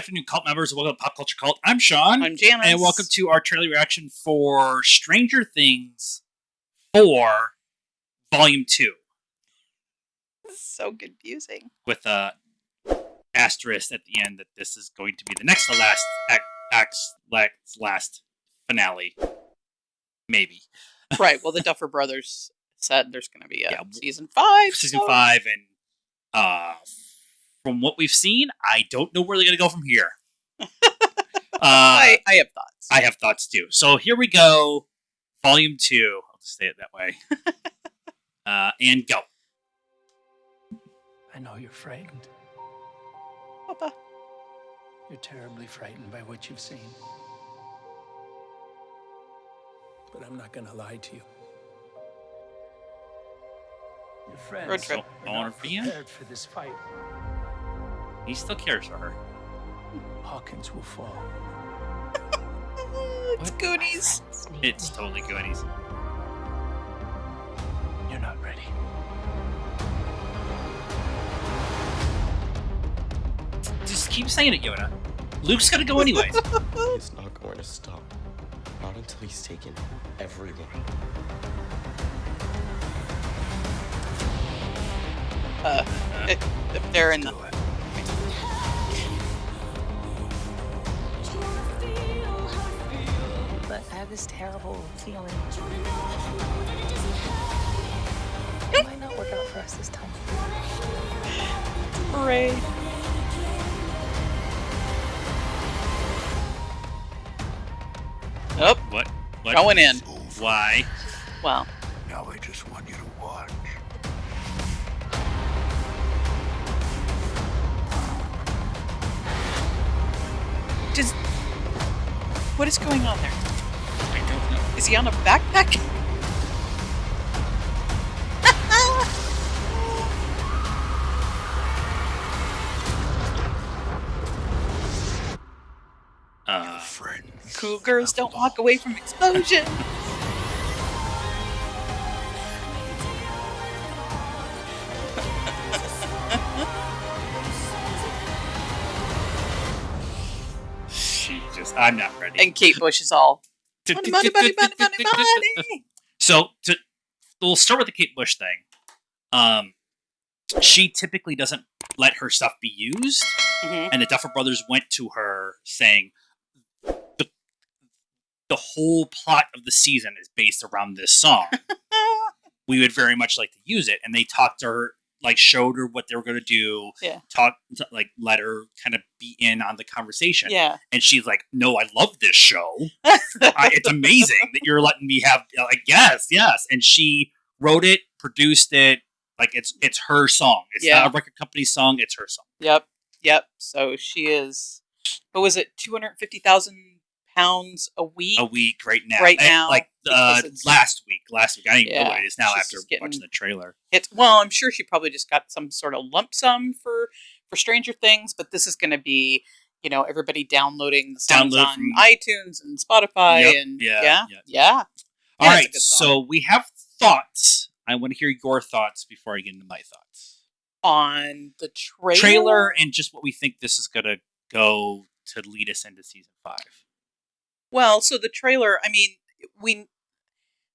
afternoon, cult members. Welcome to Pop Culture Cult. I'm Sean. I'm Janice. And welcome to our trailer reaction for Stranger Things 4 Volume 2. This is so confusing. With a asterisk at the end that this is going to be the next to last finale. Maybe. Right. Well, the Duffer Brothers said there's going to be a season 5. Season 5, and from what we've seen, I don't know where they're going to go from here. I have thoughts. I have thoughts too. So here we go. Volume 2. I'll just say it that way. And go. I know you're frightened. Papa. You're terribly frightened by what you've seen. But I'm not going to lie to you. Your friends Road trip. are not prepared for this fight. He still cares for her. Hawkins will fall. It's Goonies. It's totally Goonies. You're not ready. Just keep saying it, Yoda. Luke's gonna go anyways. He's not going to stop. Not until he's taken everyone. If they're in the... But I have this terrible feeling. It might not work out for us this time. Hooray. Oh, What? going in. Why? Well, Now I just want you to watch. just... What is going on there? I don't know. Is he on a backpack? Friends. Cool girls don't walk away from explosions. I'm not ready. And Kate Bush is all money, money, money, money, money, money. So we'll start with the Kate Bush thing. She typically doesn't let her stuff be used, and the Duffer Brothers went to her saying the whole plot of the season is based around this song. We would very much like to use it, and they talked to her, like showed her what they were going to do. Yeah. Let her kind of be in on the conversation. Yeah. And she's like, "No, I love this show. It's amazing that you're letting me have like yes." And she wrote it, produced it. Like it's her song. It's not a record company song. It's her song. Yep. So she is. What was it? 250,000 pounds a week. A week right now. Last week. I don't even know what it is now after watching the trailer. I'm sure she probably just got some sort of lump sum for Stranger Things, but this is going to be, everybody downloading the songs on iTunes and Spotify yeah. All right, so we have thoughts. I want to hear your thoughts before I get into my thoughts on the trailer and just what we think this is going to go to lead us into season 5. Well, so the trailer,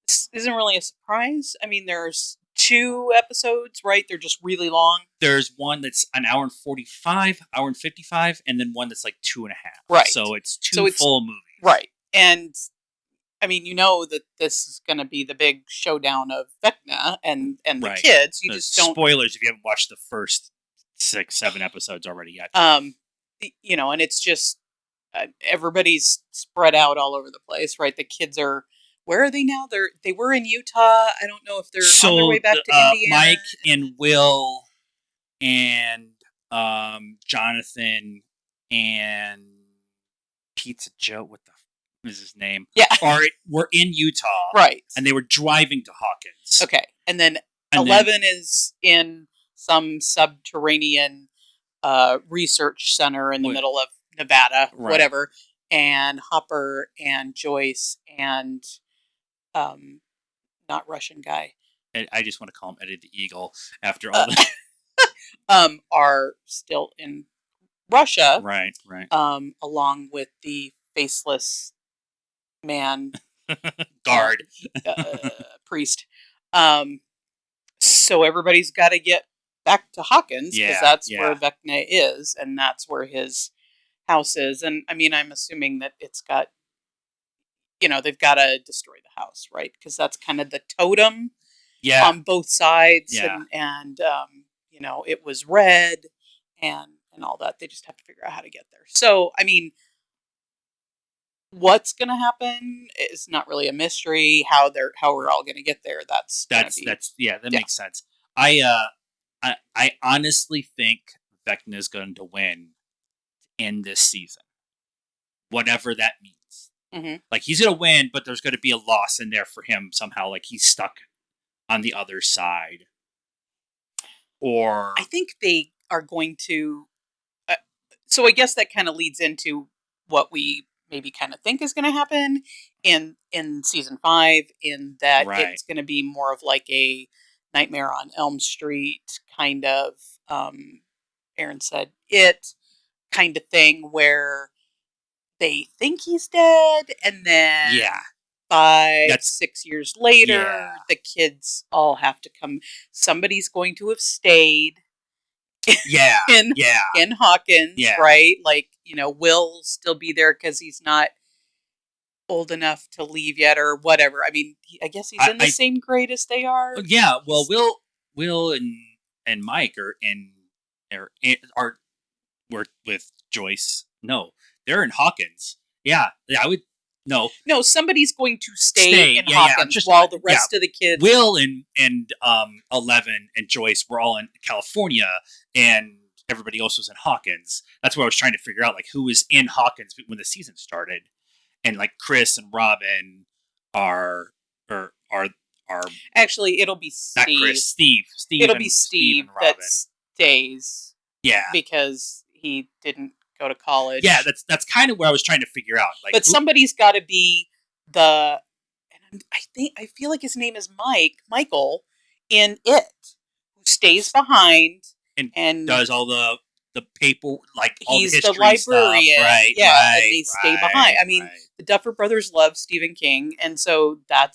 this isn't really a surprise. There's 2 episodes, right? They're just really long. There's one that's an hour and 45, hour and 55, and then one that's like 2.5. Right. So it's two full movies. Right. And, that this is going to be the big showdown of Vecna and the kids. You just don't... Spoilers if you haven't watched the first 6, 7 episodes already yet. And it's just... everybody's spread out all over the place, right? The kids are... Where are they now? They were in Utah. I don't know if they're on their way back to Indiana. Mike and Will and Jonathan and Pizza Joe, what the is his name? Yeah. Were in Utah. Right. And they were driving to Hawkins. Okay. And then 11 is in some subterranean research center in the middle of Nevada, whatever. And Hopper and Joyce and not Russian guy. I just want to call him Eddie the Eagle after all that. Are still in Russia, Right. along with the faceless man Guard. priest. So everybody's got to get back to Hawkins because that's where Vecna is, and that's where his house is. And I mean, I'm assuming that it's got, they've got to destroy the house, right? Because that's kind of the totem on both sides, and it was red, and all that. They just have to figure out how to get there. So I mean, what's going to happen is not really a mystery. How we're all going to get there. That makes sense. I honestly think Vecna is going to win in this season, whatever that means. Mm-hmm. Like, he's going to win, but there's going to be a loss in there for him somehow. Like, he's stuck on the other side, or I think they are going to. So I guess that kind of leads into what we maybe kind of think is going to happen in season 5, in that it's going to be more of like a Nightmare on Elm Street kind of, Aaron said, it kind of thing where they think he's dead, and then 6 years later, the kids all have to come. Somebody's going to have stayed. In Hawkins, right? Like, Will still be there because he's not old enough to leave yet, or whatever. I mean, I guess he's in the same grade as they are. Yeah, well, Will and Mike are with Joyce. No, they're in Hawkins. Yeah, I would. No, somebody's going to stay in Hawkins while the rest of the kids. Will and 11 and Joyce were all in California, and everybody else was in Hawkins. That's what I was trying to figure out, like, who was in Hawkins when the season started, and like Chris and Robin are actually, it'll be Steve. Not Chris, Steve. It'll be Steve that stays. Yeah, because he didn't go to college. Yeah, that's kind of what I was trying to figure out. Like, but somebody's got to be the. And I feel like his name is Michael in it, who stays behind and does all the paper, like all he's the history the librarian, stuff. Right? Yeah, and they stay behind. I mean, the Duffer Brothers love Stephen King, and so that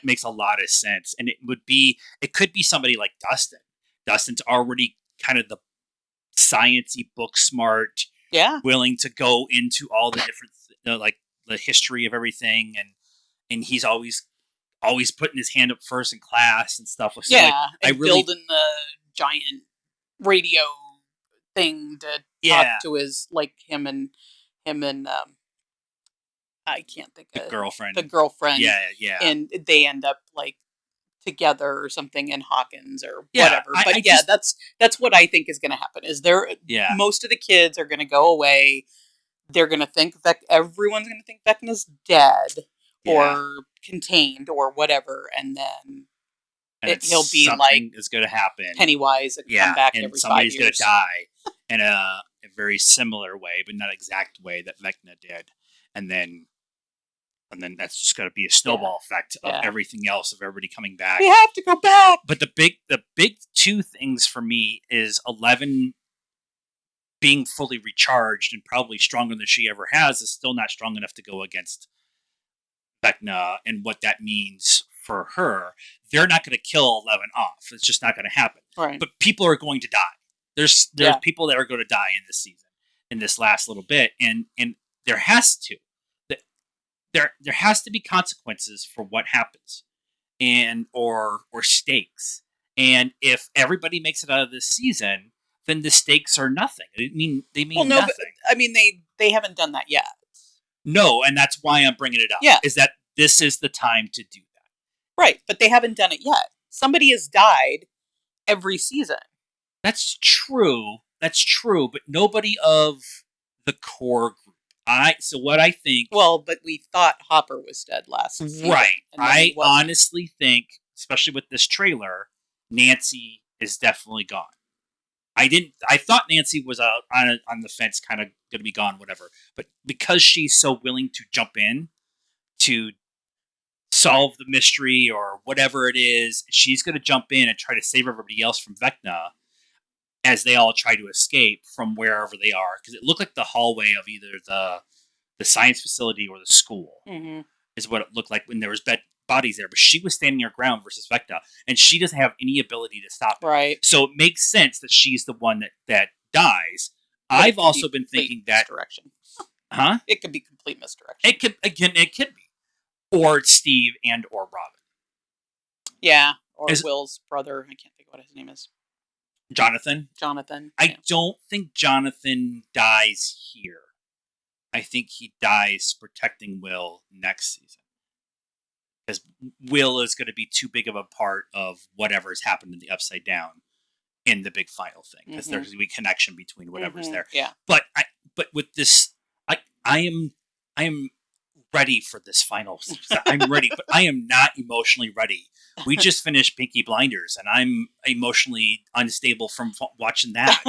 makes a lot of sense. And it could be somebody like Dustin. Dustin's already kind of the sciencey, book smart, willing to go into all the different, like the history of everything, and he's always putting his hand up first in class and stuff. So and building the giant radio thing to talk to his, like, him and I can't think of the girlfriend. Yeah, and they end up like together or something in Hawkins or whatever. But that's what I think is going to happen. Is most of the kids are going to go away. They're going to think everyone's going to think Vecna's dead or contained or whatever, and then he'll be like is going to happen. Pennywise and come back and every 5 years. Somebody's going to die in a very similar way, but not exact way that Vecna did, and then that's just going to be a snowball effect of everything else, of everybody coming back. We have to go back. But the big two things for me is 11 being fully recharged and probably stronger than she ever has is still not strong enough to go against Vecna, and what that means for her. They're not going to kill 11 off. It's just not going to happen. Right. But people are going to die. There's people that are going to die in this season, in this last little bit, and there has to. There has to be consequences for what happens, and or stakes. And if everybody makes it out of this season, then the stakes are nothing. They mean nothing. But, I mean, they haven't done that yet. No, and that's why I'm bringing it up. Yeah. Is that this is the time to do that. Right, but they haven't done it yet. Somebody has died every season. That's true, but nobody of the core group. So what I think... Well, but we thought Hopper was dead last season. Right. I honestly think, especially with this trailer, Nancy is definitely gone. I thought Nancy was on the fence, kind of going to be gone, whatever. But because she's so willing to jump in to solve the mystery or whatever it is, she's going to jump in and try to save everybody else from Vecna. as they all try to escape from wherever they are, because it looked like the hallway of either the science facility or the school is what it looked like when there was bodies there. But she was standing her ground versus Vecta, and she doesn't have any ability to stop it. Right. So it makes sense that she's the one that dies. But I've also been thinking that misdirection. Huh? It could be complete misdirection. It could be, or it's Steve and or Robin. Yeah, or Will's brother. I can't think of what his name is. Jonathan. I don't think Jonathan dies here. I think he dies protecting Will next season. Because Will is going to be too big of a part of whatever's happened in the Upside Down in the big final thing. Because there's going to be connection between whatever's there. Yeah. But with this, I am ready for this final season. I'm ready, but I am not emotionally ready. We just finished Peaky Blinders, and I'm emotionally unstable from watching that.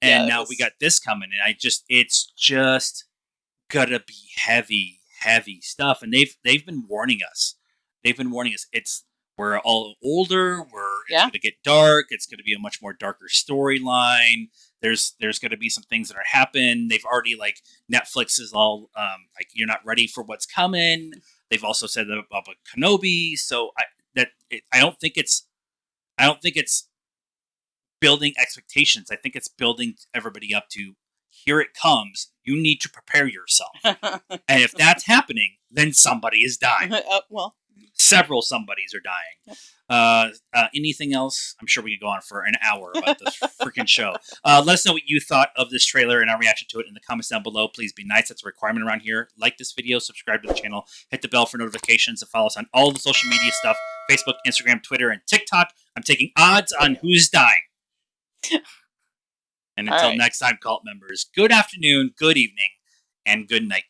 And now we got this coming, and it's just gonna be heavy stuff. And they've been warning us. We're all older. It's going to get dark. It's going to be a much more darker storyline. There's going to be some things that are happening. They've already Netflix is all you're not ready for what's coming. They've also said that about Kenobi. So I don't think it's building expectations. I think it's building everybody up to here it comes. You need to prepare yourself. And if that's happening, then somebody is dying. Well. Several somebodies are dying. Anything else? I'm sure we could go on for an hour about this freaking show. Let us know what you thought of this trailer and our reaction to it in the comments down below. Please be nice. That's a requirement around here. Like this video, subscribe to the channel, hit the bell for notifications, and follow us on all the social media stuff, Facebook, Instagram, Twitter, and TikTok. I'm taking odds on who's dying. And until next time, cult members, good afternoon, good evening, and good night.